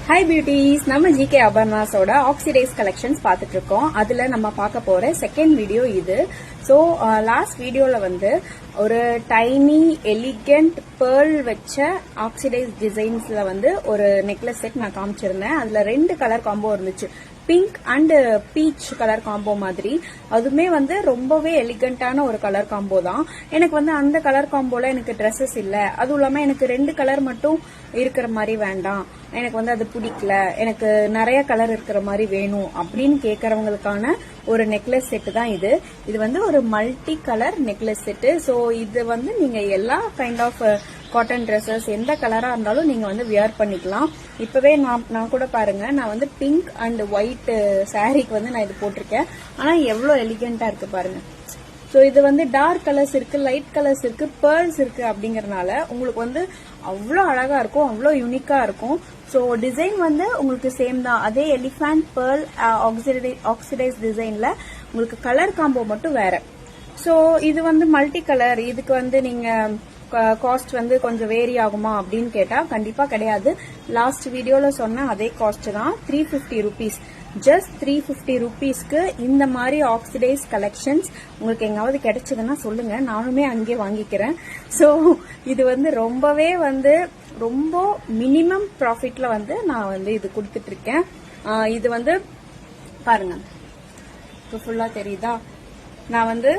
Hi beauties, நம்ம GK Abarnasoட Oxidize collections பார்த்துட்டு இருக்கோம். அதுல நம்ம பார்க்க போற செகண்ட் வீடியோ இது. So லாஸ்ட் வீடியோல வந்து ஒரு டைனி எலிகண்ட் pearl வச்ச Oxidize டிசைன்ஸ்ல வந்து ஒரு நெக்லஸ் செட் நான் காமிச்சிருந்தேன். அதுல ரெண்டு கலர் காம்போ இருந்துச்சு. Pink and peach colour combo மாதிரி. அதுமே வந்து ரொம்பவே எலிகண்டான ஒரு கலர் காம்போ தான். எனக்கு வந்து அந்த கலர் காம்போல எனக்கு ட்ரெஸ்ஸஸ் இல்ல, அதுவும் இல்லாம எனக்கு ரெண்டு கலர் மட்டும் இருக்கிற மாதிரி வேண்டாம், எனக்கு வந்து அது பிடிக்கல, எனக்கு நிறைய கலர் இருக்கிற மாதிரி வேணும் அப்படின்னு கேக்குறவங்களுக்கான ஒரு நெக்லஸ் செட் தான் இது. இது வந்து ஒரு multi colour necklace set. So இது வந்து நீங்க எல்லா கைண்ட் ஆஃப் காட்டன் ட்ரெஸ்ஸஸ் எந்த கலரா இருந்தாலும் நீங்க வந்து வியர் பண்ணிக்கலாம். இப்பவே நான் கூட பாருங்க, நான் வந்து பிங்க் அண்ட் ஒயிட் சாரீக்கு வந்து நான் இது போட்டிருக்கேன். ஆனா எவ்வளவு எலிகென்டா இருக்கு பாருங்க. சோ இது வந்து டார்க் கலர்ஸ் இருக்கு, லைட் கலர்ஸ் இருக்கு, பேர்ல்ஸ் இருக்கு அப்படிங்கறதுனால உங்களுக்கு வந்து அவ்வளோ அழகா இருக்கும், அவ்வளோ யூனிக்கா இருக்கும். சோ டிசைன் வந்து உங்களுக்கு சேம் தான், அதே எலிஃபண்ட் பேர்ல் ஆக்சிடைஸ் டிசைன்ல உங்களுக்கு கலர் காம்போ மட்டும் வேற. சோ இது வந்து மல்டி கலர், இதுக்கு வந்து நீங்க காஸ்ட் வந்து கொஞ்சம் வேரி ஆகுமா அப்படின்னு கேட்டா கண்டிப்பா கிடையாது. லாஸ்ட் வீடியோல சொன்ன அதே காஸ்ட் தான், 350 rupees. ஜஸ்ட் 350 rupeesக்கு இந்த மாதிரி ஆக்சிடைஸ் கலெக்ஷன்ஸ் உங்களுக்கு எங்காவது கிடைச்சதுன்னா சொல்லுங்க, நானுமே அங்கே வாங்கிக்கிறேன். சோ இது வந்து ரொம்பவே வந்து ரொம்ப மினிமம் ப்ராஃபிட்ல வந்து நான் வந்து இது கொடுத்துட்டு இருக்கேன். இது வந்து பாருங்க, ஃபுல்லா தெரியுதா? நான் வந்து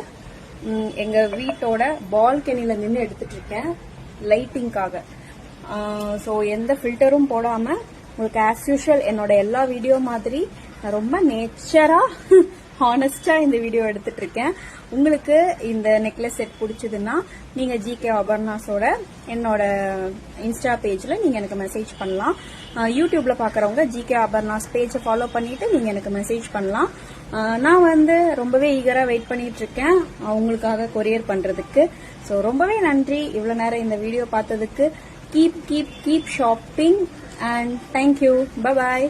எங்க வீட்டோட பால்கனில நின்று எடுத்துட்டு இருக்கேன் லைட்டிங்காக. சோ எந்த ஃபில்டரும் போடாம உங்களுக்கு ஆஸ் யூஷுவல் என்னோட எல்லா வீடியோ மாதிரி நான் ரொம்ப நேச்சரா ஹானஸ்டா இந்த வீடியோ எடுத்துட்டு இருக்கேன். உங்களுக்கு இந்த நெக்லஸ் செட் பிடிச்சதுன்னா நீங்க GK Abarnasoட என்னோட இன்ஸ்டா பேஜ்ல நீங்க எனக்கு மெசேஜ் பண்ணலாம். யூடியூப்ல பாக்குறவங்க GK Abarnas பேஜை ஃபாலோ பண்ணிட்டு நீங்க எனக்கு மெசேஜ் பண்ணலாம். நான் வந்து ரொம்பவே ஈகரா வெயிட் பண்ணிட்டு இருக்கேன் உங்களுக்காக கொரியர் பண்றதுக்கு. சோ ரொம்பவே நன்றி இவ்வளவு நேரம் இந்த வீடியோ பார்த்ததுக்கு. Keep shopping and thank you. Bye bye.